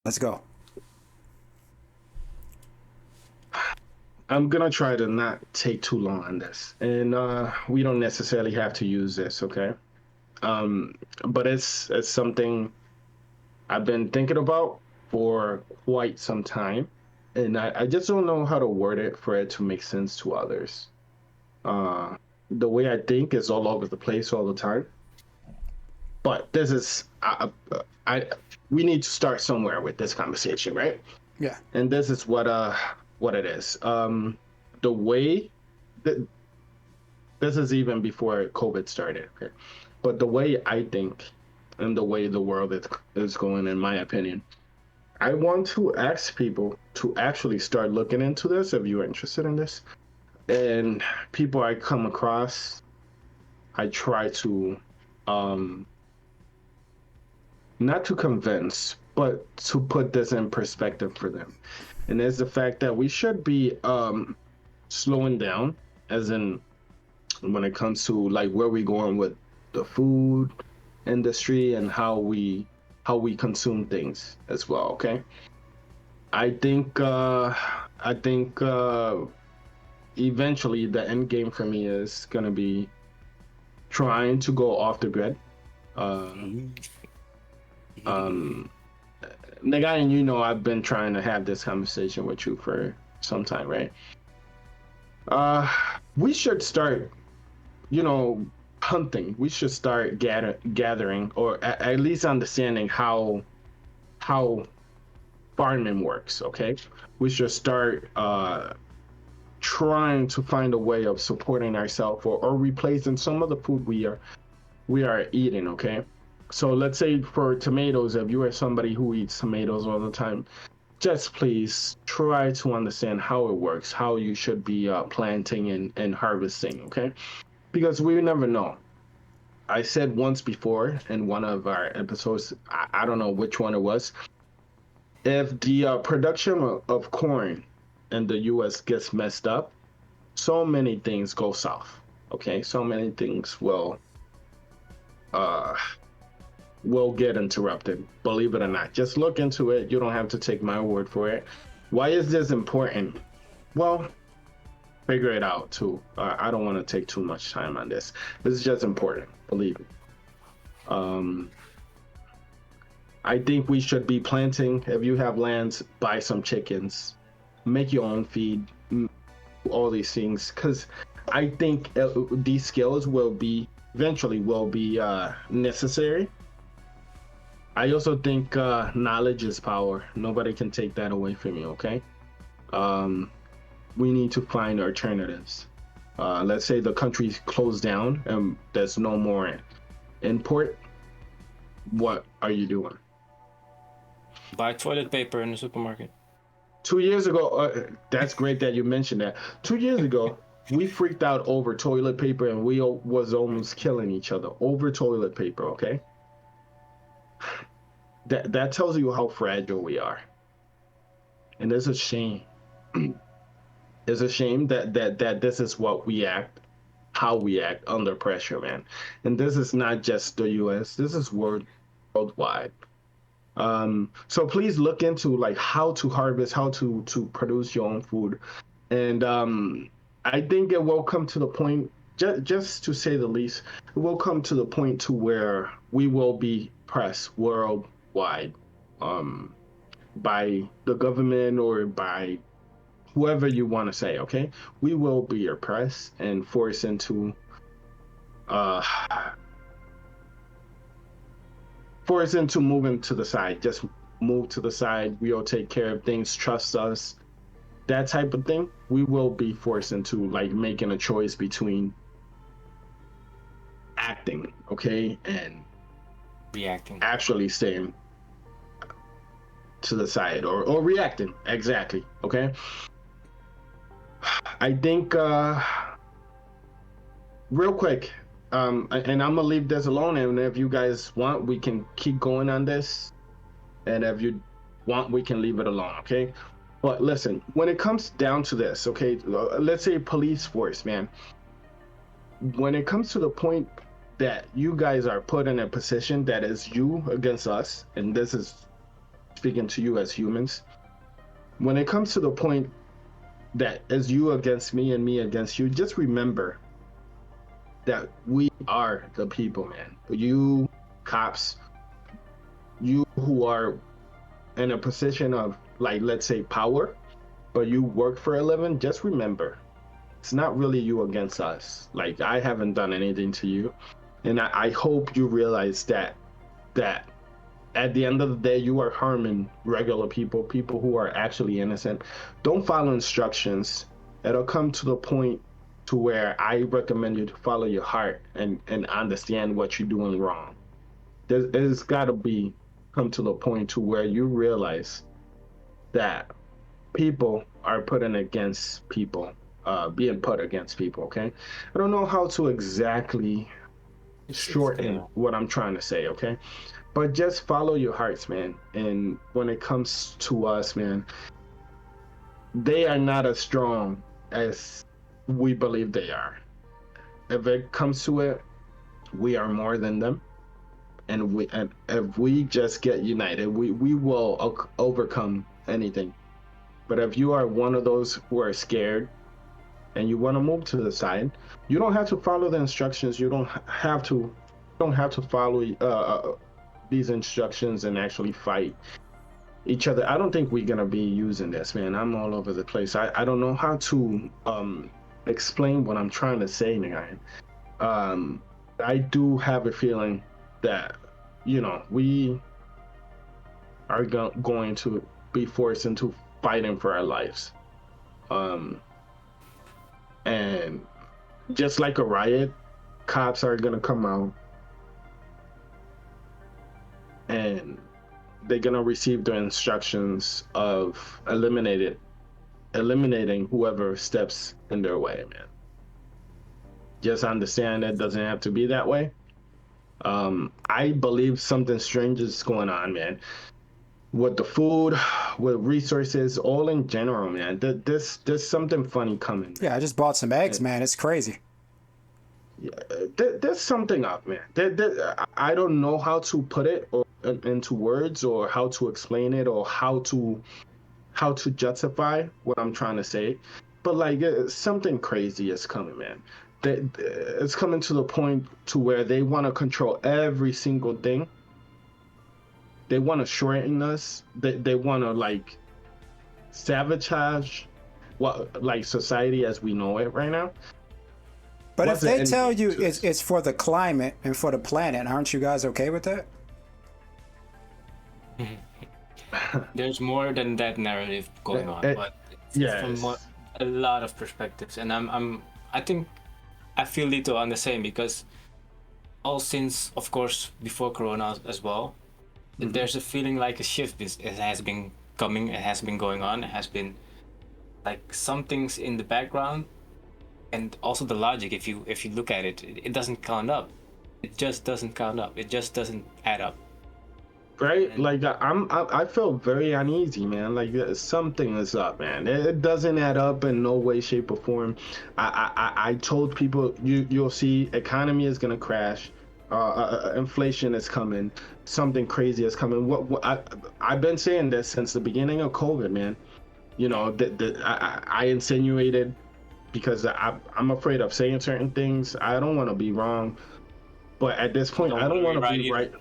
Let's go. I'm gonna try to not take too long on this, and we don't necessarily have to use this, okay? Um, but it's something I've been thinking about for quite some time, and I just don't know how to word it for it to make sense to others. Uh, the way I think is all over the place all the time. But this is I we need to start somewhere with this conversation, right? Yeah. And this is what it is. The way that this is even before COVID started, okay? But the way I think and the way the world is going, in my opinion, I want to ask people to actually start looking into this if you're interested in this. And people I come across, I try to um, not to convince, but to put this in perspective for them. And there's the fact that we should be slowing down, as in when it comes to like where we going with the food industry and how we consume things as well. Okay, I think eventually the end game for me is gonna be trying to go off the grid. Uh, um, Nigga, and you know I've been trying to have this conversation with you for some time, right? Uh, we should start, you know, hunting. We should start gathering, or at least understanding how farming works. Okay, we should start trying to find a way of supporting ourselves, or replacing some of the food we are eating. Okay, so let's say for tomatoes, if you are somebody who eats tomatoes all the time, just please try to understand how it works, how you should be planting and harvesting. Okay, because we never know. I said once before in one of our episodes, I don't know which one it was, if the production of corn in the US gets messed up, so many things go south. Okay, so many things uh, will get interrupted, believe it or not. Just look into it. You don't have to take my word for it. Why is this important? Well, figure it out too. I don't want to take too much time on this. This is just important, believe me. Um, I think we should be planting. If you have lands, buy some chickens, make your own feed, all these things. Because I think these skills will be eventually will be necessary. I also think knowledge is power. Nobody can take that away from you. Okay. Um, we need to find alternatives. Let's say the country's closed down and there's no more import. What are you doing? Buy toilet paper in the supermarket. 2 years ago, that's great that you mentioned that. 2 years ago, we freaked out over toilet paper and we was almost killing each other over toilet paper. Okay, that tells you how fragile we are, and it's a shame. It's a shame that this is what we act, how we act under pressure, man. And this is not just the U.S. This is worldwide. So please look into like how to harvest, how to produce your own food, and I think it will come to the point, just to say the least, it will come to the point to where we will be pressed worldwide, um, by the government or by whoever you want to say. Okay, we will be oppressed and forced into uh forced into moving to the side. Just move to the side. We'll take care of things. Trust us. That type of thing. We will be forced into like making a choice between acting, okay, and Reacting. actually staying to the side, or reacting. Exactly. Okay. I think real quick, and I'm gonna leave this alone, and if you guys want, we can keep going on this, and if you want, we can leave it alone. Okay. But listen, when it comes down to this, okay, let's say police force, man. When it comes to the point that you guys are put in a position that is you against us, and this is speaking to you as humans. When it comes to the point that is you against me and me against you, just remember that we are the people, man. You cops, you who are in a position of, like, let's say power, but you work for a living, just remember, it's not really you against us. Like, I haven't done anything to you. And I hope you realize that at the end of the day, you are harming regular people, people who are actually innocent. Don't follow instructions. It'll come to the point to where I recommend you to follow your heart and understand what you're doing wrong. There's got to be come to the point to where you realize that people are putting against people, being put against people. Okay, I don't know how to exactly shorten what I'm trying to say. Okay, but just follow your hearts, man. And when it comes to us, man, they are not as strong as we believe they are. If it comes to it, we are more than them. And if we just get united, we will overcome anything. But if you are one of those who are scared and you want to move to the side, you don't have to follow the instructions. You don't have to follow these instructions and actually fight each other. I don't think we're gonna be using this, man. I'm all over the place. I don't know how to explain what I'm trying to say, man. I do have a feeling that, you know, we are going to be forced into fighting for our lives. And just like a riot, cops are gonna come out and they're gonna receive the instructions of eliminating whoever steps in their way, man. Just understand it doesn't have to be that way. I believe something strange is going on, man. With the food, with resources, all in general, man. There's something funny coming. Yeah, I just bought some eggs, man. It's crazy. Yeah, there's something up, man. I don't know how to put it into words, or how to explain it, or how to justify what I'm trying to say. But like, something crazy is coming, man. It's coming to the point to where they want to control every single thing. They want to shorten us. They want to like sabotage like society as we know it right now. But if they tell you it's for the climate and for the planet, aren't you guys okay with that? There's more than that narrative going on, but yes, from a lot of perspectives, and I think I feel little on the same, because all since, of course, before Corona as well, there's a feeling like a shift. It has been coming, it has been going on, it has been like some things in the background, and also the logic. If you look at it, it doesn't count up. It just doesn't count up. It just doesn't add up. Right? Like I feel very uneasy, man. Like something is up, man. It doesn't add up in no way, shape, or form. I told people you'll see economy is gonna crash. Inflation is coming. Something crazy is coming. I've been saying this since the beginning of COVID, man. You know, I insinuated, because I'm afraid of saying certain things. I don't want to be wrong, but at this point, I don't want to be right.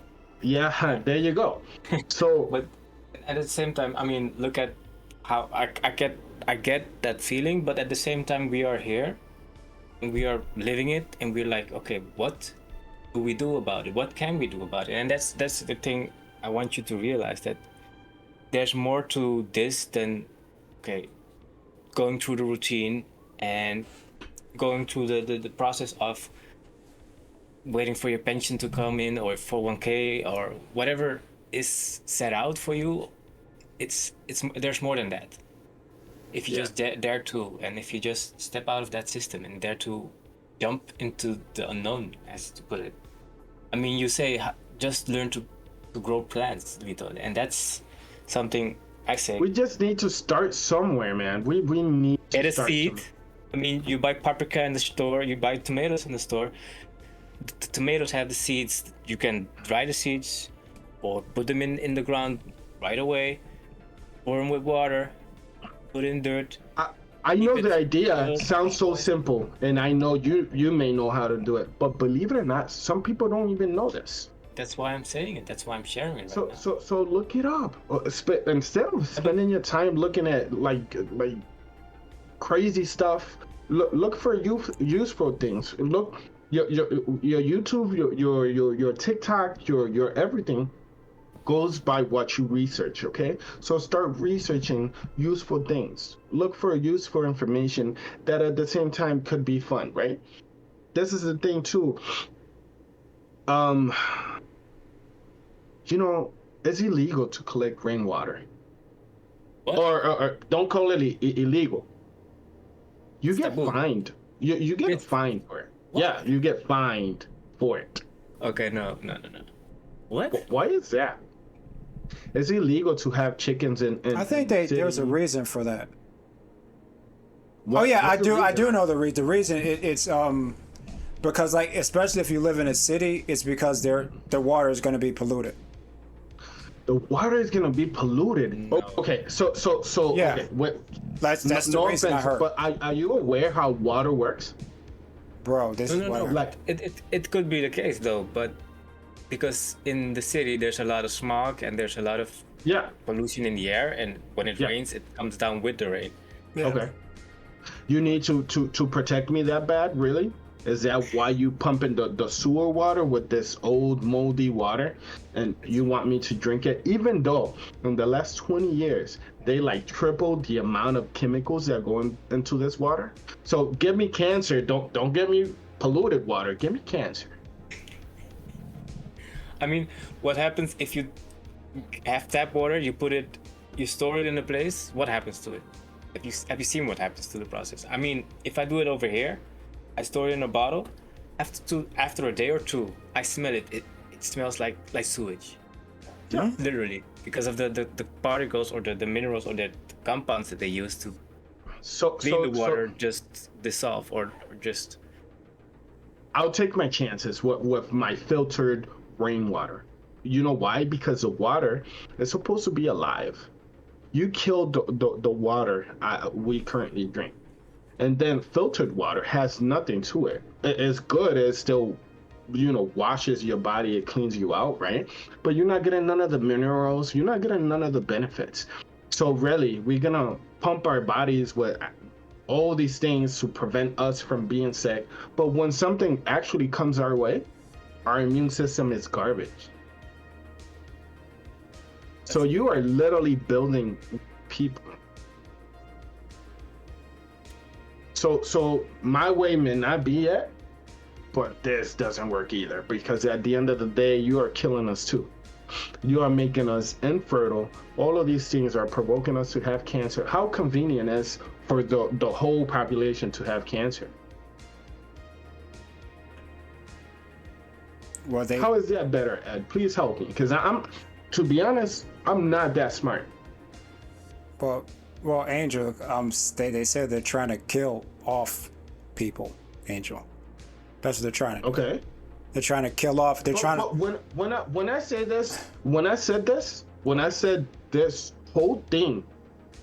Yeah, there you go. So, but at the same time, I mean, look at how I get that feeling, but at the same time, we are here, and we are living it, and we're like, okay, what do we do about it? What can we do about it? And that's the thing. I want you to realize that there's more to this than, okay, going through the routine and going through the process of waiting for your pension to come in, or 401k, or whatever is set out for you. It's there's more than that. If you just dare to, and if you just step out of that system and dare to jump into the unknown, as to put it. I mean, you say just learn to grow plants, Lito, and that's something I say. We just need to start somewhere, man. We need to get a start seed. I mean, you buy paprika in the store, you buy tomatoes in the store. the tomatoes have the seeds. You can dry the seeds, or put them in the ground right away. Pour them with water. Put in dirt. I know the idea sounds so simple, and I know you may know how to do it, but believe it or not, some people don't even know this. That's why I'm saying it. That's why I'm sharing it. So right now. so look it up. Instead of spending your time looking at like crazy stuff, look for useful things. Look your YouTube, your TikTok, your everything goes by what you research, okay? So start researching useful things. Look for useful information that at the same time could be fun, right? This is the thing too. You know, it's illegal to collect rainwater. What? Or don't call it illegal. You get taboo. fined. You get It's- fined for it. What? Yeah, you get fined for it. Okay, no. What? Why is that? It's illegal to have chickens in I think there's a reason for that. What- Oh yeah, I what's the do. I reason? do know the reason. The reason it's because like especially if you live in a city, it's because the water is going to be polluted. The water is gonna be polluted. No. Okay, so Yeah. okay, what? That's the no reason I offense, heard, but are you aware how water works? bro. This is No. what I heard. Like, It could be the case though, but because in the city there's a lot of smog and there's a lot of yeah, pollution in the air, and when it Yeah. rains, it comes down with the rain. Yeah. okay. You need to protect me that bad, really? Is that why you pumping the sewer water with this old moldy water, and you want me to drink it? Even though in the last 20 years they like tripled the amount of chemicals that go into this water. So give me cancer. Don't give me polluted water. Give me cancer. I mean, what happens if you have tap water? You store it in a place. What happens to it? Have you seen what happens to the process? I mean, if I do it over here, I store it in a bottle. After a day or two, I smell it. It smells like sewage. Yeah. Literally, because of the particles or the minerals or the compounds that they use to So clean the water just dissolve or just. I'll take my chances with my filtered rainwater. You know why? Because the water is supposed to be alive. You kill the water we currently drink. And then filtered water has nothing to it. It's good. It still, washes your body. It cleans you out, right? But you're not getting none of the minerals. You're not getting none of the benefits. So really, we're going to pump our bodies with all these things to prevent us from being sick. But when something actually comes our way, our immune system is garbage. So you are literally building people. So my way may not be it, but this doesn't work either, because at the end of the day, you are killing us too. You are making us infertile. All of these things are provoking us to have cancer. How convenient is for the whole population to have cancer? Well, How is that better, Ed? Please help me, because to be honest, I'm not that smart. well, Angel. They said they're trying to kill off people. Angel. That's what they're trying to. Okay. They're trying to kill off. They're trying to. When I said this whole thing,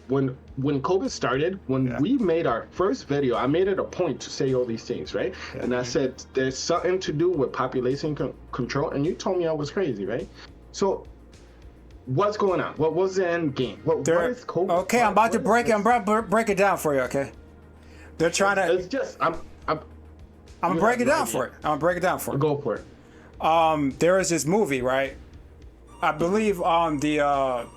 when COVID started, when we made our first video, I made it a point to say all these things, right? Yeah. And I said there's something to do with population control, and you told me I was crazy, right? So what's going on? What was the end game? What is COVID? Okay, I'm about to break it. I'm about to break it down for you. Okay. They're trying to. It's just I'm I'm gonna break it down for it. I'm gonna break it down for it. go for it. There is this movie, right? I believe the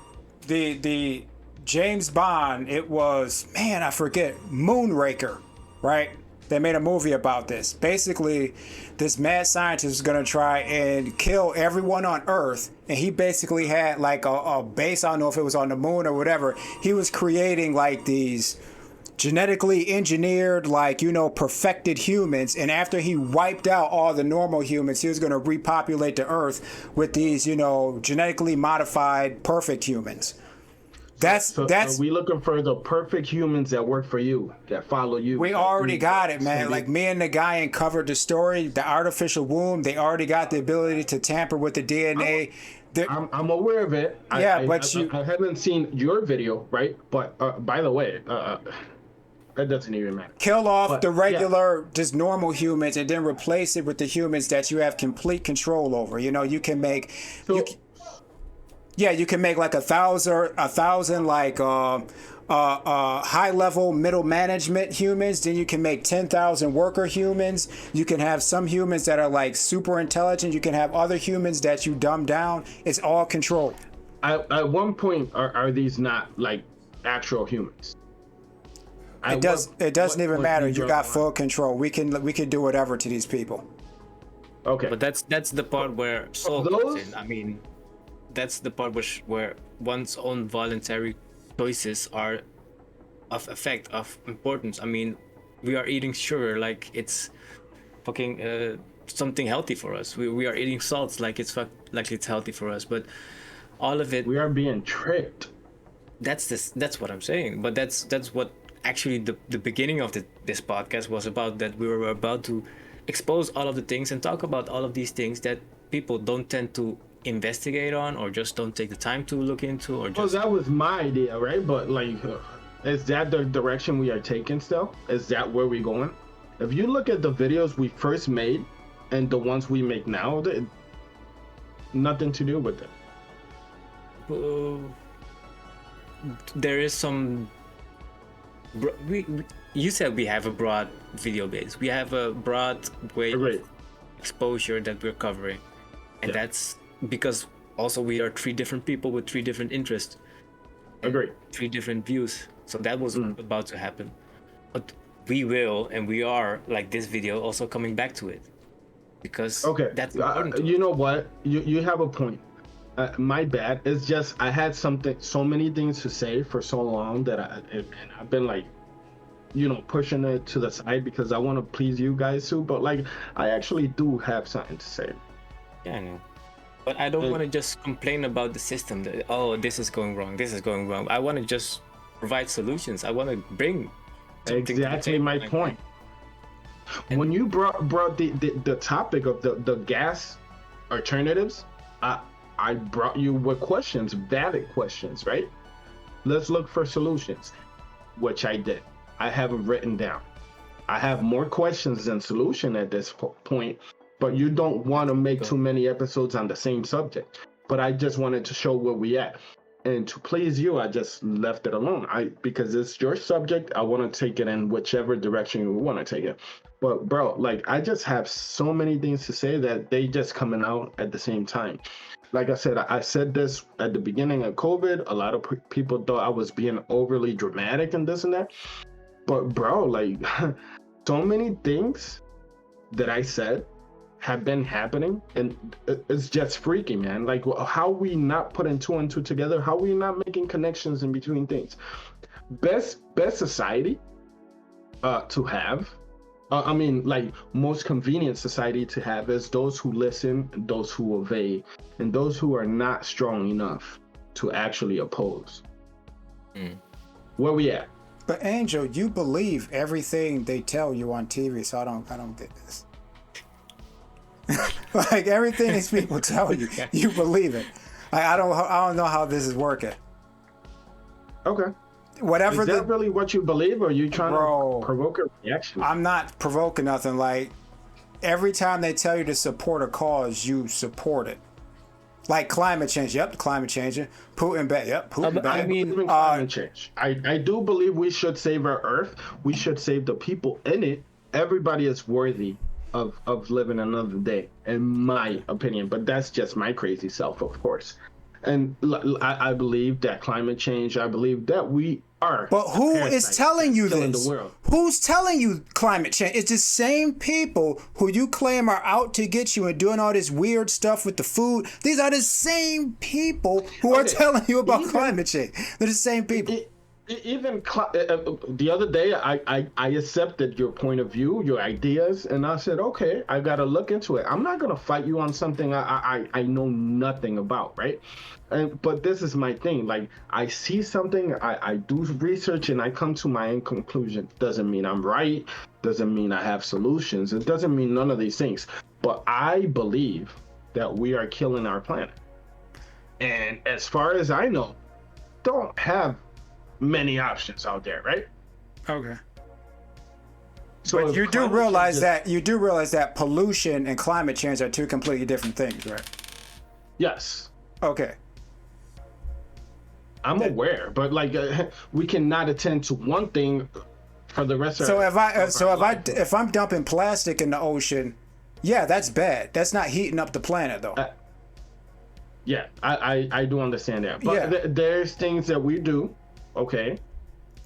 James Bond. It was, man, I forget, Moonraker, right? They made a movie about this. Basically, this mad scientist is gonna try and kill everyone on Earth, and he basically had like a base. I don't know if it was on the moon or whatever. He was creating like these genetically engineered, perfected humans, and after he wiped out all the normal humans, he was going to repopulate the earth with these, genetically modified perfect humans. That's we looking for the perfect humans that work for you, that follow you. we already got it, man. Like me and the guy in Covered the Story, the artificial womb, they already got the ability to tamper with the DNA. I'm aware of it. I haven't seen your video, right? But by the way, that doesn't even matter. Kill off the regular, just normal humans, and then replace it with the humans that you have complete control over. You know, you can make. You can make like 1,000 like high level middle management humans. Then you can make 10,000 worker humans. You can have some humans that are like super intelligent. You can have other humans that you dumb down. It's all controlled. At one point, are these not like actual humans? It doesn't even matter. You got full control. We can do whatever to these people. Okay, but that's the part where soul comes in. I mean, that's the part where one's own voluntary choices are of effect, of importance. I mean, we are eating sugar like it's fucking something healthy for us. We are eating salts like it's healthy for us. But all of it, we are being tricked. That's what I'm saying. But that's what actually the beginning of this podcast was about. That we were about to expose all of the things and talk about all of these things that people don't tend to investigate on, or just don't take the time to look into, or just. Well, that was my idea, right? But like, is that the direction we are taking still? Is that where we're going? If you look at the videos we first made and the ones we make now, nothing to do with it. There is some. You said we have a broad video base. We have a broad way of exposure that we're covering, and that's because also we are 3 different people with 3 different interests. Agreed. 3 different views. So that was about to happen. But we will, and we are, like this video, also coming back to it. Because that's important. You know what? You have a point. My bad. It's just I had so many things to say for so long that I've been like, pushing it to the side because I want to please you guys too. But like, I actually do have something to say. Yeah, I know. But I don't want to just complain about the system that, this is going wrong. I want to just provide solutions. I want to bring exactly my point. When you brought the topic of the gas alternatives, I brought you with questions, valid questions, right? Let's look for solutions, which I did. I have them written down. I have more questions than solution at this point. But you don't want to make too many episodes on the same subject. But I just wanted to show where we at. And to please you, I just left it alone. Because it's your subject, I want to take it in whichever direction you want to take it. But bro, like I just have so many things to say that they just coming out at the same time. Like I said this at the beginning of COVID. A lot of people thought I was being overly dramatic and this and that. But bro, like so many things that I said have been happening, and it's just freaky, man. Like, how we not putting 2 and 2 together? How we not making connections in between things? Best society to have. I mean, like most convenient society to have is those who listen, those who obey, and those who are not strong enough to actually oppose. Where we at? But Angel, you believe everything they tell you on TV, so I don't get this. Like everything these people tell you, you believe it. I don't know how this is working. Okay. Whatever. Is that really what you believe, or are you trying to provoke a reaction? I'm not provoking nothing. Like every time they tell you to support a cause, you support it. Like climate change. Yep, climate change. Putin bad. Yep, Putin bad. I mean, climate change. I do believe we should save our Earth. We should save the people in it. Everybody is worthy of living another day, in my opinion. But that's just my crazy self, of course. And I believe that climate change. I believe that we are. But who is telling you this? Who's telling you climate change? It's the same people who you claim are out to get you and doing all this weird stuff with the food. These are the same people who are telling you about climate change. They're the same people. even the other day, I accepted your point of view, your ideas, and I said, okay, I got to look into it. I'm not going to fight you on something I know nothing about, right? But this is my thing. Like, I see something, I do research, and I come to my own conclusion. Doesn't mean I'm right. Doesn't mean I have solutions. It doesn't mean none of these things. But I believe that we are killing our planet. And as far as I know, don't have many options out there, right? Okay. So But you do realize that pollution and climate change are two completely different things, right? Yes, Okay. I'm aware, but like we cannot attend to one thing for the rest of. So if I'm dumping plastic in the ocean, yeah, that's bad. That's not heating up the planet though. Yeah, I do understand that, but Yeah. There's things that we do, okay,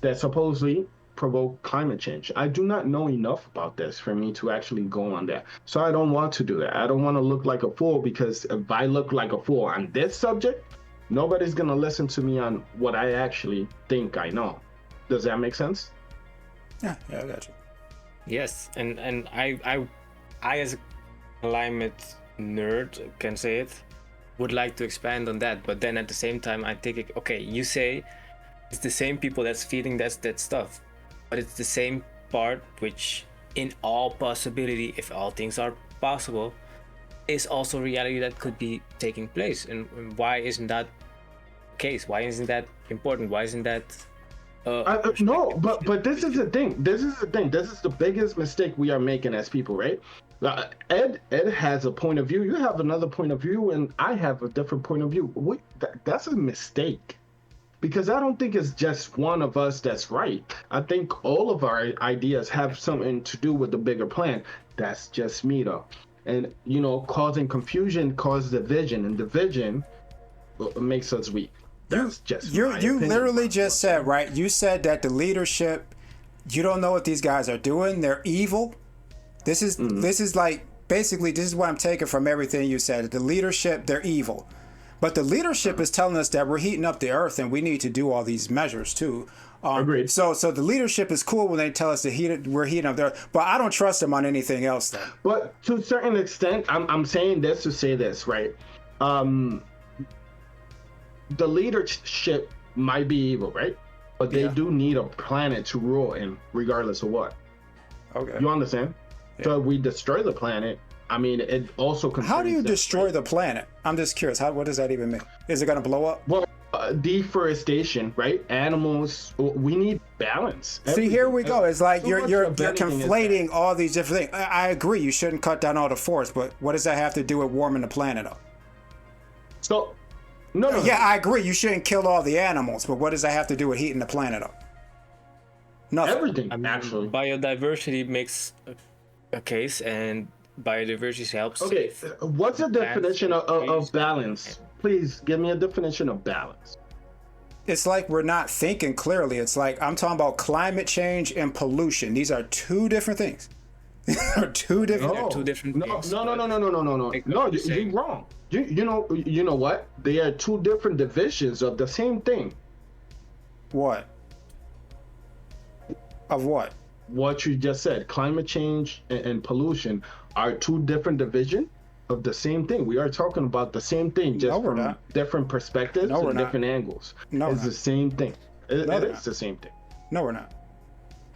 that supposedly provoke climate change. I do not know enough about this for me to actually go on that. So I don't want to do that. I don't want to look like a fool, because if I look like a fool on this subject, nobody's gonna listen to me on what I actually think I know. Does that make sense? Yeah, I got you. Yes, and I as a climate nerd can say it, would like to expand on that, but then at the same time I think okay, you say it's the same people that's feeding that stuff, but it's the same part which in all possibility, if all things are possible, is also reality that could be taking place. And why isn't that the case? Why isn't that important? Why isn't that no, but this is the thing. This is the biggest mistake we are making as people, right? Ed has a point of view. You have another point of view, and I have a different point of view. That's a mistake, because I don't think it's just one of us that's right. I think all of our ideas have something to do with the bigger plan. That's just me, though. And causing confusion causes division, and division makes us weak. That's just You opinion. literally just said, right? You said that the leadership, you don't know what these guys are doing. They're evil. This is like basically this is what I'm taking from everything you said. The leadership, they're evil. But the leadership is telling us that we're heating up the earth and we need to do all these measures too. Agreed. So the leadership is cool when they tell us we're heating up the earth, but I don't trust them on anything else though. But to a certain extent, I'm saying this to say this, right? The leadership might be evil, right? But they do need a planet to rule in, regardless of what. Okay. You understand? Yeah. So if we destroy the planet, I mean, it also concerns How do you them, destroy right? the planet? I'm just curious. What does that even mean? Is it going to blow up? Well, deforestation, right? Animals. We need balance. See, here we go. It's like Too you're much you're of you're anything is conflating all these different things. I agree. You shouldn't cut down all the forest, but what does that have to do with warming the planet up? So, no. Yeah, I agree. You shouldn't kill all the animals, but what does that have to do with heating the planet up? Nothing. Everything, I mean, actually. biodiversity makes a case, and biodiversity helps. Okay, what's the definition of balance? Please give me a definition of balance. It's like we're not thinking clearly. It's like I'm talking about climate change and pollution. These are two different things. They're two different. They're two different things. No, you're wrong. You know what? They are two different divisions of the same thing. What? Of what? What you just said, climate change and pollution are two different divisions of the same thing. We are talking about the same thing, just from different perspectives and different angles. It's the same thing. It is the same thing. No, we're not.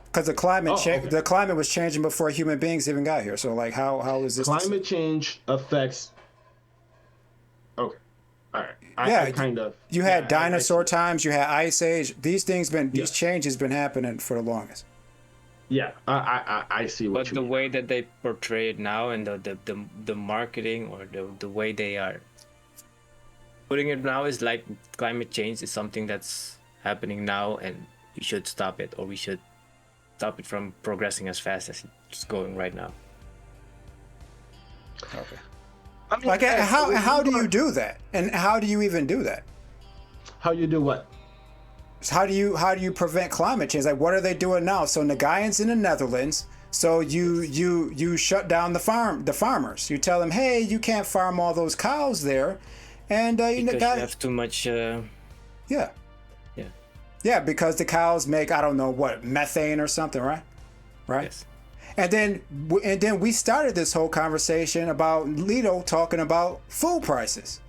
Because the climate was changing before human beings even got here. So, like, how is this? Climate change affects. Okay, all right. You had dinosaur times. You had ice age. These changes been happening for the longest. Yeah, I see what but you the mean. way that they portray it now, and the marketing, or the way they are putting it now, is like climate change is something that's happening now, and we should stop it, or we should stop it from progressing as fast as it's going right now. Okay. I mean, Like, how do you do that? And how do you even do that? How you do what? How do you prevent climate change? Like, what are they doing now? So Nagayan's in the Netherlands. So you shut down the farmers. You tell them, hey, you can't farm all those cows there, and Because you have too much. Yeah. Yeah, because the cows make, I don't know what, methane or something, right? Right. Yes. And then we started this whole conversation about Lito talking about food prices.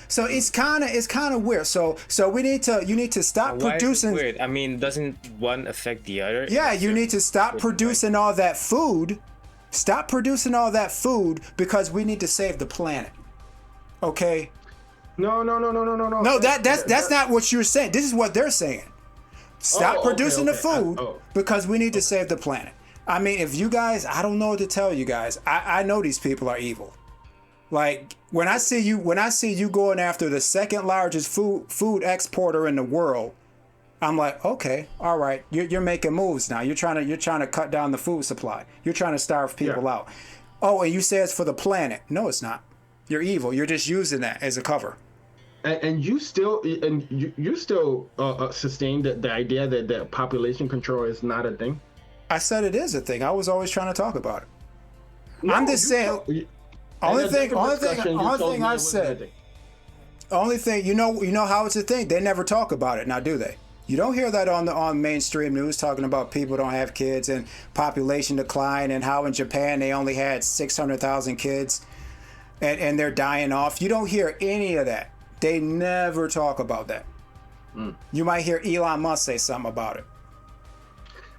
So it's kind of weird. So you need to stop Why producing. is it weird? I mean, doesn't one affect the other? Yeah, you need to stop producing all that food. Stop producing all that food because we need to save the planet. Okay? No. No, that's not what you're saying. This is what they're saying. Stop producing the food because we need to save the planet. I mean, if you guys, I don't know what to tell you guys. I know these people are evil. Like when I see you going after the second largest food exporter in the world, I'm like, okay, all right, you're making moves now. You're trying to cut down the food supply. You're trying to starve people out. Oh, and you say it's for the planet. No, it's not. You're evil. You're just using that as a cover. And you still sustain the idea that population control is not a thing. I said it is a thing. I was always trying to talk about it. No, I'm just saying. Only thing I said. Only thing you know how it's a thing. They never talk about it now, do they? You don't hear that on mainstream news talking about people don't have kids and population decline and how in Japan they only had 600,000 kids and they're dying off. You don't hear any of that. They never talk about that. You might hear Elon Musk say something about it.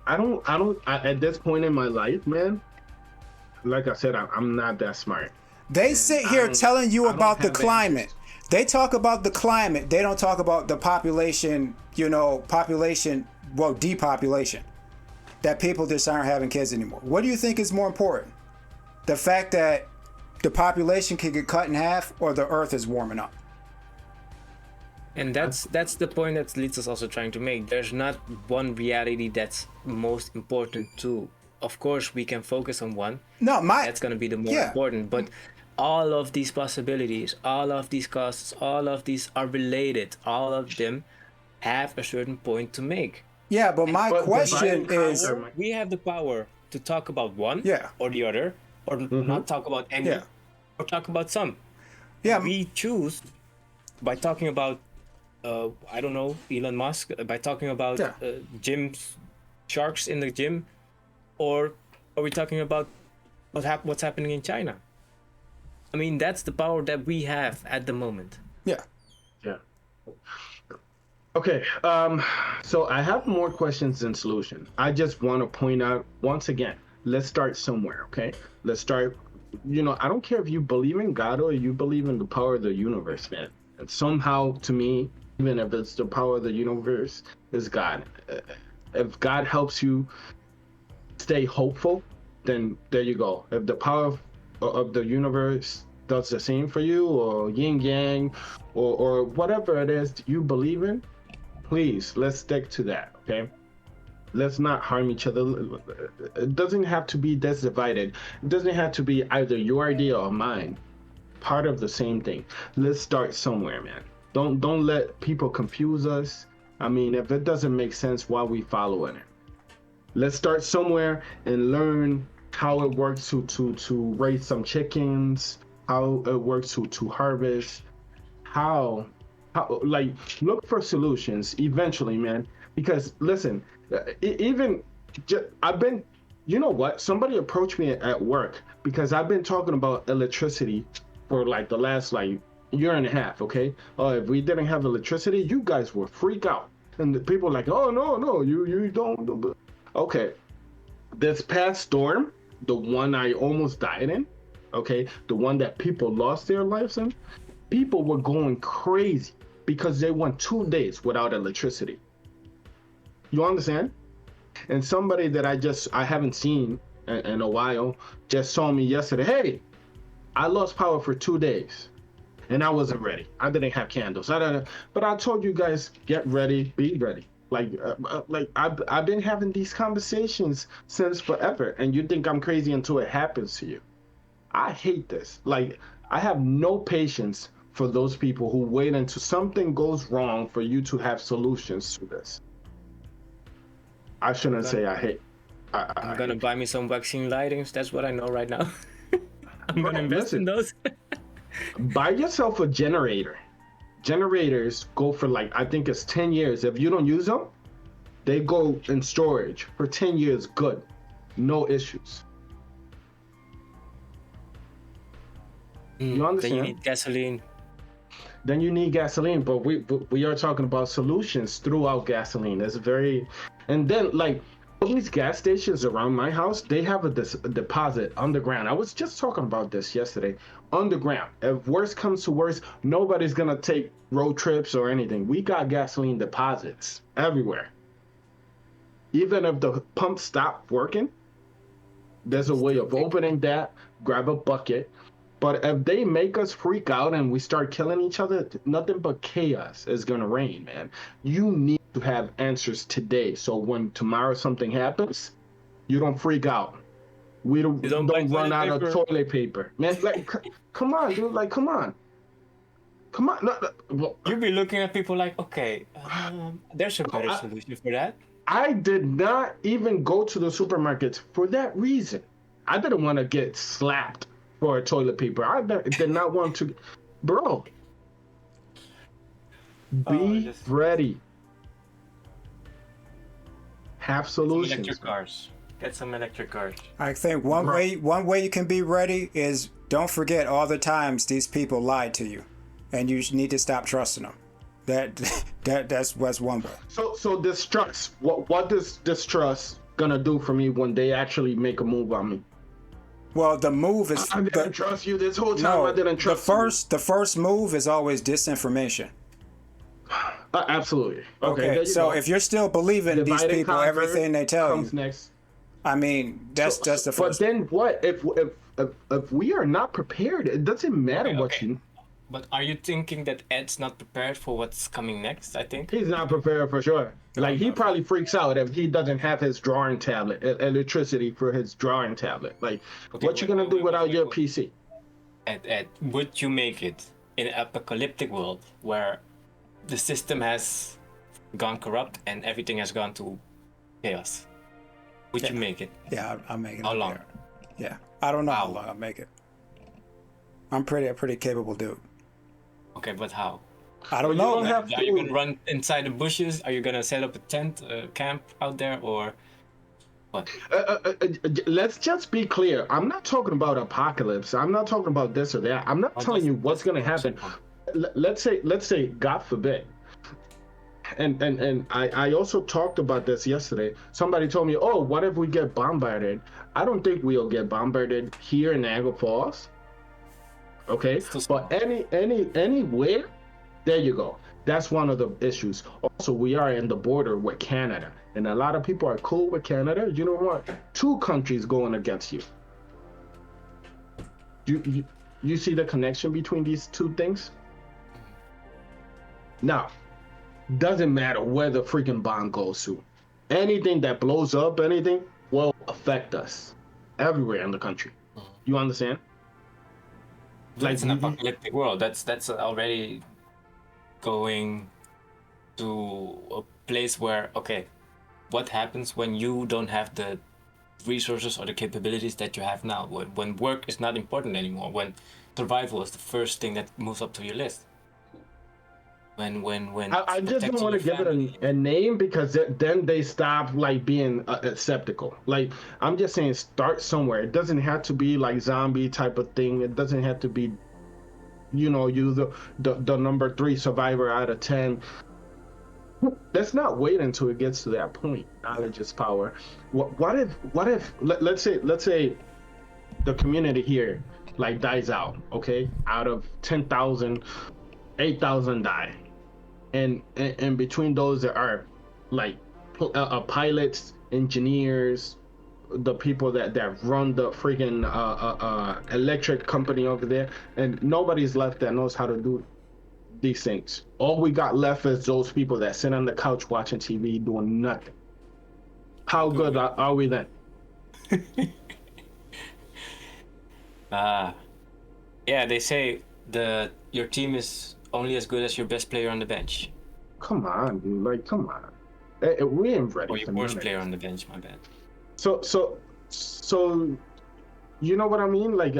I don't at this point in my life, man, like I said, I'm not that smart. They sit here telling you about the climate. They talk about the climate. They don't talk about the population, depopulation. That people just aren't having kids anymore. What do you think is more important? The fact that the population can get cut in half or the earth is warming up? And that's the point that Lisa's also trying to make. There's not one reality that's most important too. Of course, we can focus on one. That's going to be the more important. But all of these possibilities, all of these costs, all of these are related. All of them have a certain point to make. Yeah, but my question is... We have the power to talk about one or the other, or not talk about any, or talk about some. Yeah. We choose by talking about, I don't know, Elon Musk, by talking about sharks in the gym, or are we talking about what's happening in China? I mean, that's the power that we have at the moment. Yeah. Okay, so I have more questions than solutions. I just want to point out, once again, let's start somewhere, okay? Let's start, I don't care if you believe in God or you believe in the power of the universe, man. And somehow, to me, even if it's the power of the universe, is God. If God helps you stay hopeful, then there you go. If the power of the universe does the same for you, or yin yang, or whatever it is you believe in, please, let's stick to that, okay? Let's not harm each other. It doesn't have to be this divided. It doesn't have to be either your idea or mine. Part of the same thing. Let's start somewhere, man. Don't let people confuse us. I mean, if it doesn't make sense, why are we following it? Let's start somewhere and learn how it works to raise some chickens, how it works to harvest, how like look for solutions eventually, man. Because listen, I've been, somebody approached me at work because I've been talking about electricity for like the last year and a half. Okay, if we didn't have electricity, you guys would freak out, and the people are like, oh no, you don't. Okay, this past storm, the one I almost died in, okay, the one that people lost their lives in, people were going crazy because they went 2 days without electricity. You understand? And somebody that I haven't seen in a while just saw me yesterday. Hey, I lost power for 2 days and I wasn't ready. I didn't have candles. But I told you guys, get ready, be ready. I've been having these conversations since forever, and you think I'm crazy until it happens to you. I hate this. I have no patience for those people who wait until something goes wrong for you to have solutions to this. I shouldn't say I hate. I'm gonna buy me some vaccine lightings. That's what I know right now. I'm gonna invest in those. Buy yourself a generator. generators go for like, I think it's 10 years. If you don't use them, they go in storage for 10 years. Good, no issues. You understand? Then you need gasoline. Then you need gasoline, but we are talking about solutions throughout gasoline. It's very, and then like all these gas stations around my house, they have a deposit underground. I was just talking about this yesterday. Underground. If worst comes to worst, nobody's gonna take road trips or anything. We got gasoline deposits everywhere. Even if the pump stopped working, there's a way of opening that, grab a bucket. But if they make us freak out and we start killing each other, nothing but chaos is gonna reign, man. You need to have answers today, so when tomorrow something happens, you don't freak out. We don't run out of toilet paper, man. Like, come on, dude. Like, come on. No. You'll be looking at people like, okay, there's a better solution for that. I did not even go to the supermarkets for that reason. I didn't want to get slapped for toilet paper. I did not want to, bro. Be ready. Have solutions. Electric cars. Get some electric cars. I think one way you can be ready is don't forget all the times these people lied to you, and you need to stop trusting them. That's one way. So distrust. What does distrust gonna do for me when they actually make a move on me? Well, the move is. I didn't trust you this whole time. I didn't trust you. The first move is always disinformation. Absolutely. Okay. So if you're still believing these people, everything they tell you. Next. I mean, that's the first. But then what? If we are not prepared, it doesn't matter what you. But are you thinking that Ed's not prepared for what's coming next? I think he's not prepared for sure. Like he probably freaks out if he doesn't have his drawing tablet, electricity for his drawing tablet. Like, what you gonna do without your PC? Ed, would you make it in an apocalyptic world where the system has gone corrupt and everything has gone to chaos? Would you make it? Yeah, I'll make it. How long? Yeah, I don't know how long I'll make it. I'm a pretty capable dude. Okay, but how? I don't know. Are you gonna run inside the bushes? Are you gonna set up a tent, camp out there, or what? Let's just be clear. I'm not talking about apocalypse. I'm not talking about this or that. I'm not telling you what's gonna happen. Let's say, God forbid. And I also talked about this yesterday. Somebody told me, "Oh, what if we get bombarded?" I don't think we'll get bombarded here in Niagara Falls. Okay, but anywhere, there you go. That's one of the issues. Also, we are in the border with Canada, and a lot of people are cool with Canada. You know what? Two countries going against you. You see the connection between these two things? Now, doesn't matter where the freaking bomb goes to. Anything that blows up, anything will affect us everywhere in the country. You understand? Like it's an apocalyptic world. That's already going to a place where, okay, what happens when you don't have the resources or the capabilities that you have now? When work is not important anymore. When survival is the first thing that moves up to your list. When I just don't want to give it a name because then they stop like being skeptical. Like I'm just saying, start somewhere. It doesn't have to be like zombie type of thing. It doesn't have to be, you the number 3 survivor out of 10. Let's not wait until it gets to that point. Knowledge is power. What if let's say the community here like dies out. Okay, out of 10,000, 8,000 die. And between those there are like pilots, engineers, the people that run the freaking electric company over there, and nobody's left that knows how to do these things. All we got left is those people that sit on the couch watching TV doing nothing. How good are we then? Yeah, they say your team is only as good as your best player on the bench. Come on, dude. Like, come on. We ain't ready. Or your worst player on the bench, my bad. So You know what I mean? Like,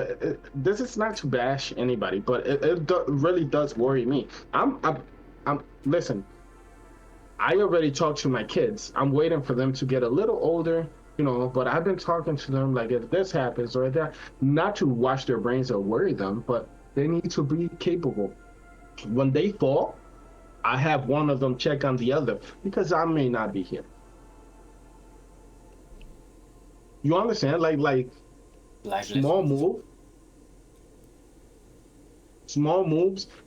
this is not to bash anybody, but really does worry me. Listen, I already talked to my kids. I'm waiting for them to get a little older, but I've been talking to them like, if this happens or that, not to wash their brains or worry them, but they need to be capable. When they fall, I have one of them check on the other because I may not be here. You understand? Like small moves.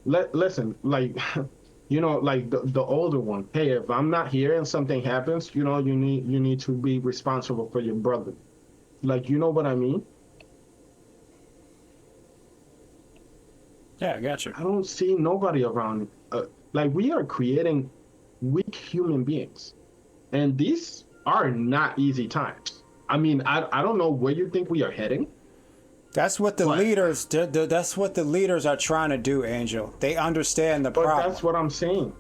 Listen, like, like the older one. Hey, if I'm not here and something happens, you need to be responsible for your brother. Like, you know what I mean? Yeah, I got you. I don't see nobody around. Like, we are creating weak human beings, and these are not easy times. I mean, I don't know where you think we are heading. That's what the leaders. That's what the leaders are trying to do, Angel. They understand the problem. That's what I'm saying.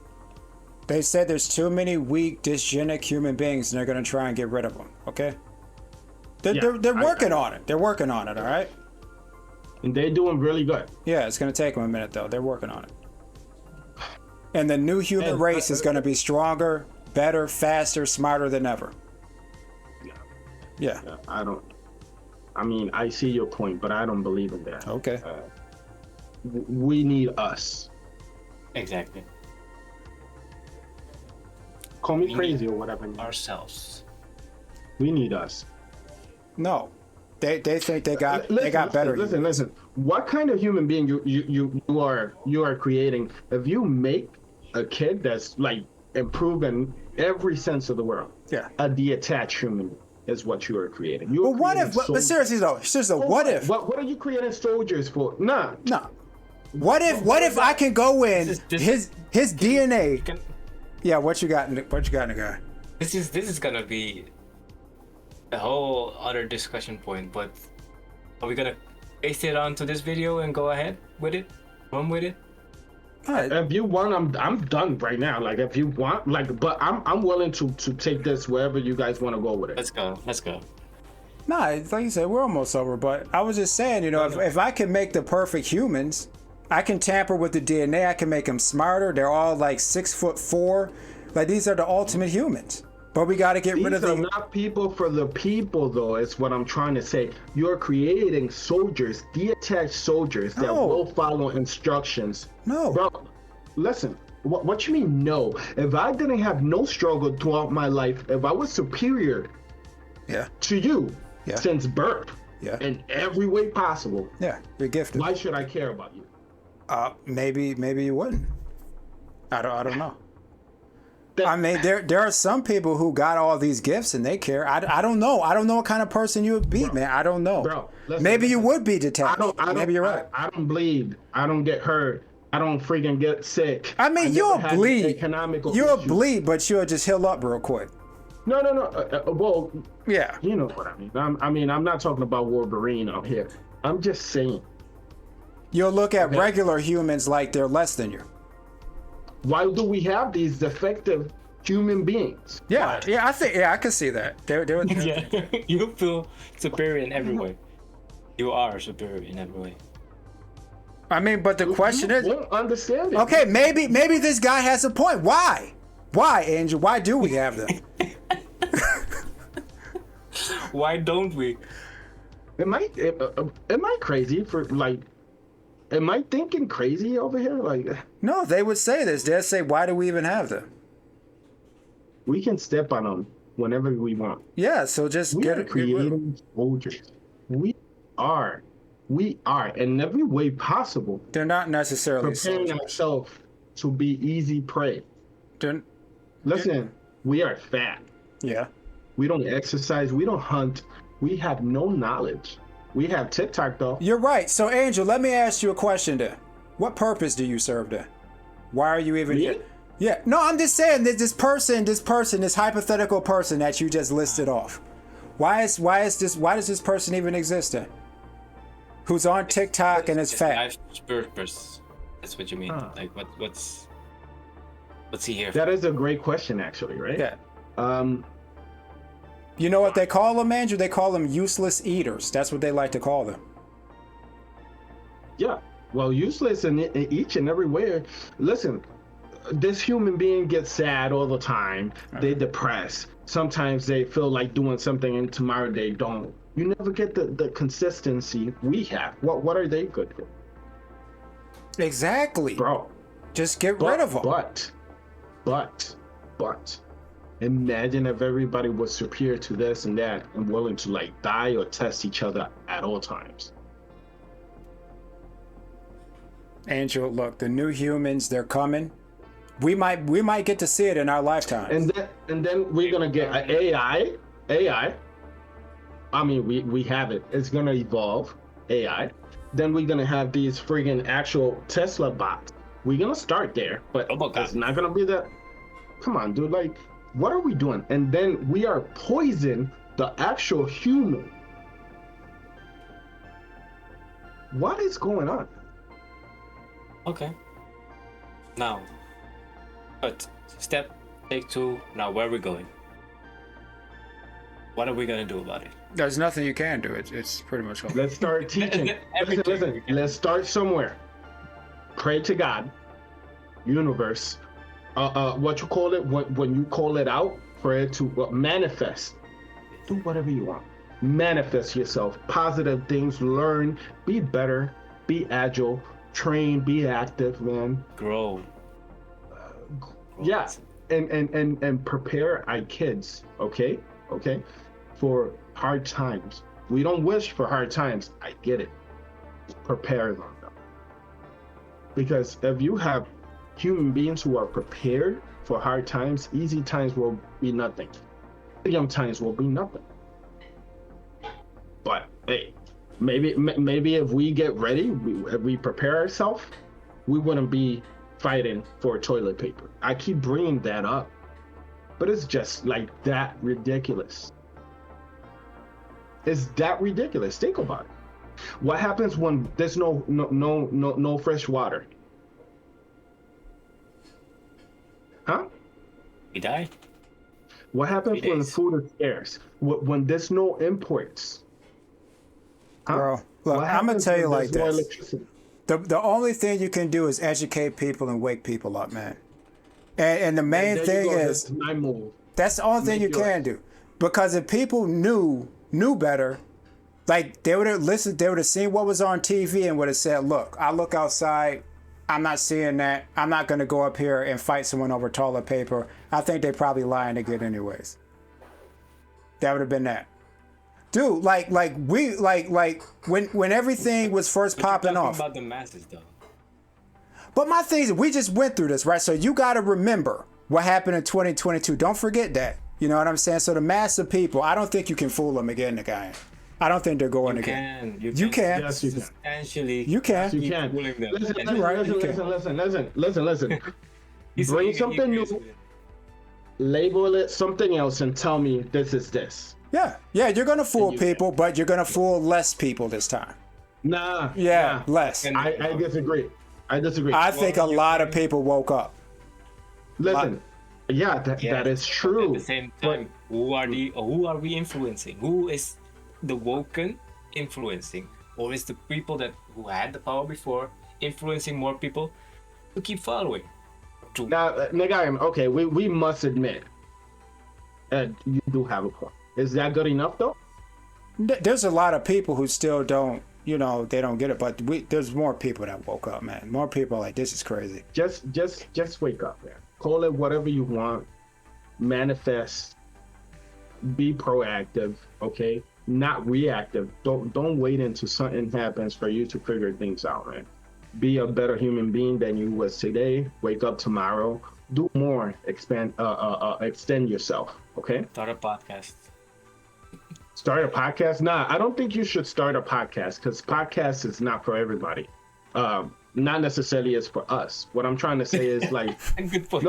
They said there's too many weak, dysgenic human beings, and they're going to try and get rid of them. Okay. They're working on it. They're working on it. All right. And they're doing really good. Yeah, it's going to take them a minute though. They're working on it. And the new human race is going to be stronger, better, faster, smarter than ever. Yeah. I see your point, but I don't believe in that. Okay. We need us. Exactly. Call me crazy or whatever. Ourselves. We need us. No. They think they got better. Listen. What kind of human being you are creating if you make a kid that's like improved in every sense of the world? Yeah. A detached human is what you are creating. But what if? But seriously though, what if? What are you creating soldiers for? Nah. What if I can go in his DNA? Yeah. What you got in the guy? This is gonna be a whole other discussion point, but are we gonna paste it onto this video and go ahead with it? Run with it? If you want, I'm done right now. Like, if you want, like, but I'm willing to take this wherever you guys want to go with it. Let's go. Nah, like you said, we're almost over. But I was just saying, if I can make the perfect humans, I can tamper with the DNA. I can make them smarter. They're all like 6'4". Like, these are the ultimate humans. But we got to get rid of These are not people for the people, though, is what I'm trying to say. You're creating soldiers, detached soldiers that will follow instructions. No. Bro, listen, what you mean no? If I didn't have no struggle throughout my life, if I was superior to you since birth in every way possible, you're gifted. Why should I care about you? Maybe you wouldn't. I don't know. I mean, there are some people who got all these gifts and they care. I don't know. I don't know what kind of person you would be, man. I don't know. Bro, maybe you would be detached. Maybe you're right. I don't bleed. I don't get hurt. I don't freaking get sick. I mean, you'll bleed. You'll bleed, but you'll just heal up real quick. No. Well, yeah. You know what I mean. I'm not talking about Wolverine out here. I'm just saying. You'll look at regular humans like they're less than you. Why do we have these defective human beings? Yeah, I can see that. They're yeah, you feel superior in every way. You are superior in every way. I mean, but the question is, won't understand it. Okay, maybe this guy has a point. Why, Angel? Why do we have them? Why don't we? Am I crazy for like? Am I thinking crazy over here? Like, no, they would say this. They'd say, why do we even have them? We can step on them whenever we want. Yeah, so just we are creating soldiers. We are in every way possible. They're not necessarily preparing ourselves to be easy prey. Listen, we are fat. Yeah. We don't exercise. We don't hunt. We have no knowledge. We have TikTok though. You're right. So Angel, let me ask you a question then. What purpose do you serve then? Why are you even here? Yeah. No, I'm just saying that this hypothetical person that you just listed off. Why does this person even exist then? Who's on TikTok and is fat? Life's purpose. That's what you mean. Like what's he here for? That is a great question actually, right? Yeah. You know what they call them, Andrew? They call them useless eaters. That's what they like to call them. Yeah. Well, useless in each and every way. Listen, this human being gets sad all the time. They depress. Sometimes they feel like doing something and tomorrow they don't. You never get the consistency we have. What are they good for? Exactly. Bro. Just get rid of them. But, imagine if everybody was superior to this and that and willing to like die or test each other at all times. Angel, look, the new humans, they're coming. We might get to see it in our lifetime. And then we're gonna get an AI. I mean, we have it. It's gonna evolve AI. Then we're gonna have these friggin' actual Tesla bots. We're gonna start there, but it's not gonna be that. Come on, dude. Like, what are we doing? And then we are poisoning the actual human. What is going on? Okay. Now, but take 2. Now, where are we going? What are we gonna do about it? There's nothing you can do. It's pretty much over. Let's start teaching. Listen. Let's start somewhere. Pray to God, universe. What you call it when you call it out for it to manifest. Do whatever you want. Manifest yourself. Positive things. Learn. Be better. Be agile. Train. Be active, man. Grow. Yeah, and prepare our kids. Okay, for hard times. We don't wish for hard times. I get it. Prepare them though. Because if you have human beings who are prepared for hard times, easy times will be nothing. Medium times will be nothing. But hey, maybe if we get ready, if we prepare ourselves, we wouldn't be fighting for toilet paper. I keep bringing that up, but it's just like that ridiculous. It's that ridiculous. Think about it. What happens when there's no fresh water? Huh? We die. What happens when food is scarce? When there's no imports? Huh? Bro, look, I'm gonna tell you like this. Electricity? The only thing you can do is educate people and wake people up, man. And the main thing is that's the only thing you can do. Because if people knew better, like they would have listened, they would have seen what was on TV and would have said, look, I look outside, I'm not seeing that. I'm not gonna go up here and fight someone over toilet paper. I think they probably lying again anyways. That would have been that. Dude, like when everything was first popping off. About the masses, though. But my thing is, we just went through this, right? So you got to remember what happened in 2022. Don't forget that. You know what I'm saying? So the mass of people, I don't think you can fool them again, the guy. I don't think they're going again. You can. Yes, you can. Substantially. You can. You can. Listen. He's Bring something new. Label it something else and tell me this is this. Yeah, you're gonna fool people, but you're gonna fool less people this time. Nah. Less. I disagree. I think a lot of people woke up. Listen, that is true. At the same time, who are we influencing? Who is the woken influencing, or is the people who had the power before influencing more people to keep following? Now, nigga, okay, we must admit, you do have a point. Is that good enough though? There's a lot of people who still don't, they don't get it. But there's more people that woke up, man. More people are like, this is crazy. Just wake up, man. Call it whatever you want. Manifest. Be proactive, okay? Not reactive. Don't wait until something happens for you to figure things out, man. Be a better human being than you was today. Wake up tomorrow. Do more. Extend yourself, okay? Start a podcast. Start a podcast? Nah, I don't think you should start a podcast because podcast is not for everybody. Not necessarily is for us. What I'm trying to say is like, Good point.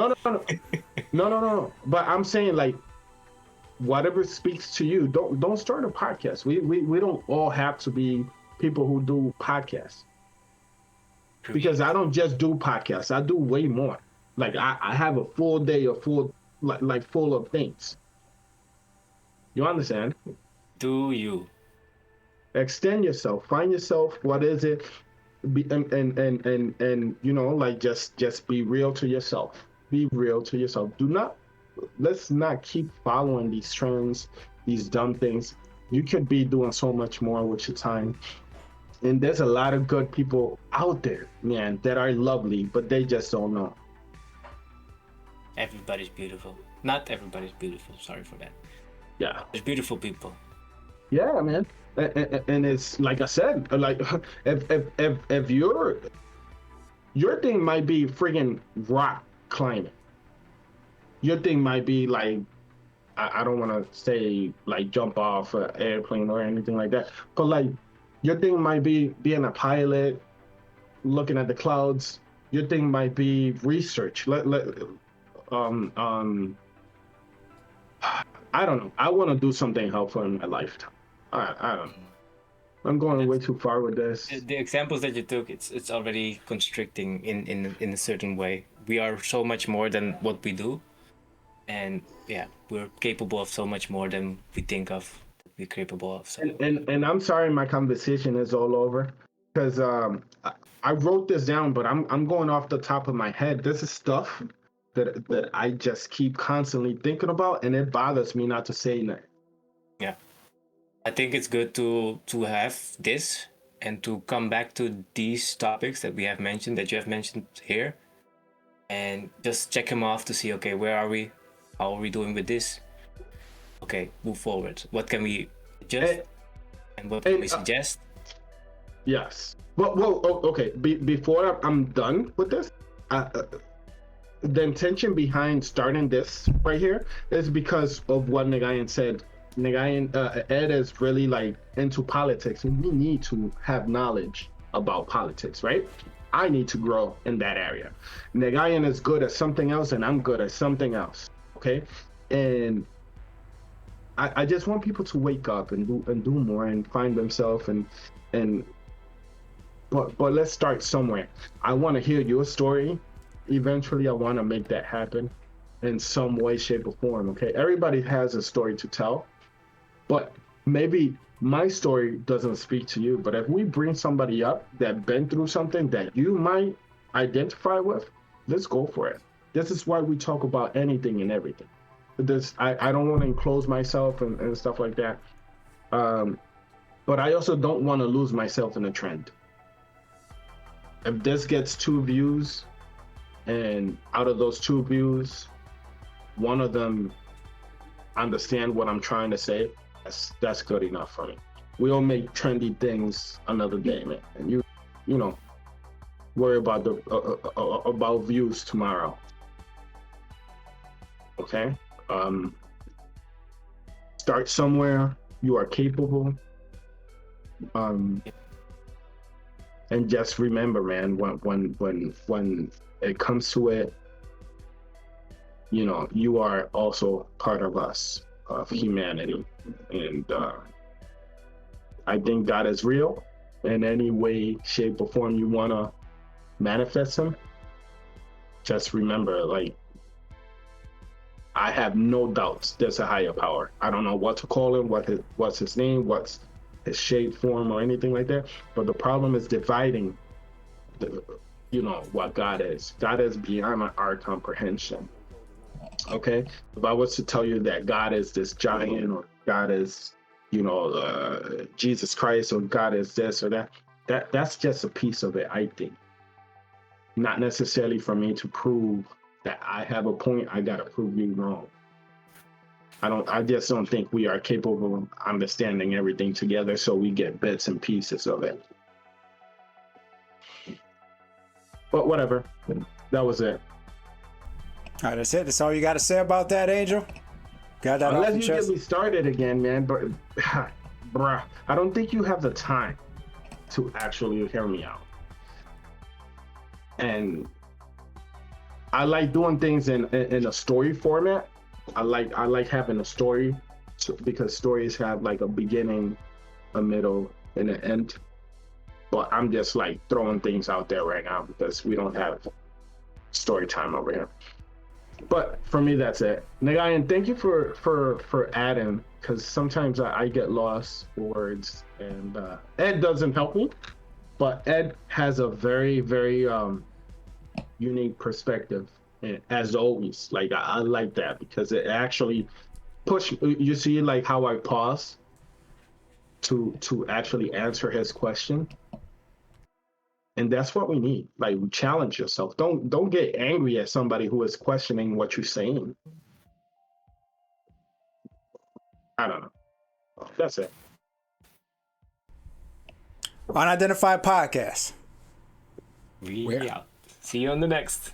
No. But I'm saying like, whatever speaks to you, don't start a podcast. We don't all have to be people who do podcasts. Because I don't just do podcasts. I do way more. Like I have a full day of full of things. You understand? Do you? Extend yourself. Find yourself. What is it? Be and you know, like just be real to yourself. Be real to yourself. Do not let's not keep following these trends, these dumb things. You could be doing so much more with your time. And there's a lot of good people out there, man, that are lovely, but they just don't know. Everybody's beautiful. Not everybody's beautiful. Sorry for that. Yeah. There's beautiful people. Yeah, man. And it's like I said, like if your thing might be friggin' rock climbing. Your thing might be like I don't want to say like jump off an airplane or anything like that, but like your thing might be being a pilot, looking at the clouds. Your thing might be research. Um, I don't know. I want to do something helpful in my lifetime. I don't know. I'm going way too far with this. The examples that you took, it's already constricting in a certain way. We are so much more than what we do, and yeah, we're capable of so much more than we think of we're capable of. So. And I'm sorry, my conversation is all over because I wrote this down, but I'm going off the top of my head. This is stuff that I just keep constantly thinking about, and it bothers me not to say that. Yeah. I think it's good to have this and to come back to these topics that we have mentioned, that you have mentioned here, and just check them off to see, okay, where are we? How are we doing with this? Okay, move forward. What can we adjust? And what can we suggest? Yes. Well, okay. Before I'm done with this, the intention behind starting this right here is because of what Nagayan said. Ed is really like into politics, and we need to have knowledge about politics, right? I need to grow in that area. Nagayan is good at something else, and I'm good at something else. Okay, and I just want people to wake up and do more and find themselves but let's start somewhere. I want to hear your story. Eventually, I want to make that happen in some way, shape, or form. Okay, everybody has a story to tell. But maybe my story doesn't speak to you, but if we bring somebody up that been through something that you might identify with, let's go for it. This is why we talk about anything and everything. I don't want to enclose myself and stuff like that. But I also don't want to lose myself in a trend. If this gets 2 views, and out of those 2 views, one of them understand what I'm trying to say, that's good enough for me. We'll make trendy things another day, man. And you know, worry about about views tomorrow. Okay. Start somewhere. You are capable. And just remember, man, when it comes to it, you know, you are also part of us, of humanity. And I think God is real. In any way, shape, or form you want to manifest him, just remember, like, I have no doubts there's a higher power. I don't know what to call him, what's his name, what's his shape, form, or anything like that. But the problem is dividing what God is. God is beyond our comprehension. Okay, if I was to tell you that God is this giant, or God is, Jesus Christ, or God is this or that's just a piece of it, I think. Not necessarily for me to prove that I have a point. I gotta prove you wrong. I just don't think we are capable of understanding everything together, so we get bits and pieces of it. But whatever, that was it. All right, that's it. That's all you got to say about that, Angel? Got that off Unless your you chest? get me started again, man, but bruh, I don't think you have the time to actually hear me out. And I like doing things in a story format. I like having a story, because stories have like a beginning, a middle, and an end. But I'm just like throwing things out there right now because we don't have story time over here. But But for me, that's it. Nagayan, thank you for adding, because sometimes I get lost for words, and Ed doesn't help me, but Ed has a very, very unique perspective, as always. Like I like that because it actually you see like how I pause to actually answer his question. And that's what we need. Like, challenge yourself. Don't get angry at somebody who is questioning what you're saying. I don't know. That's it. Unidentified Podcast. We out. See you on the next.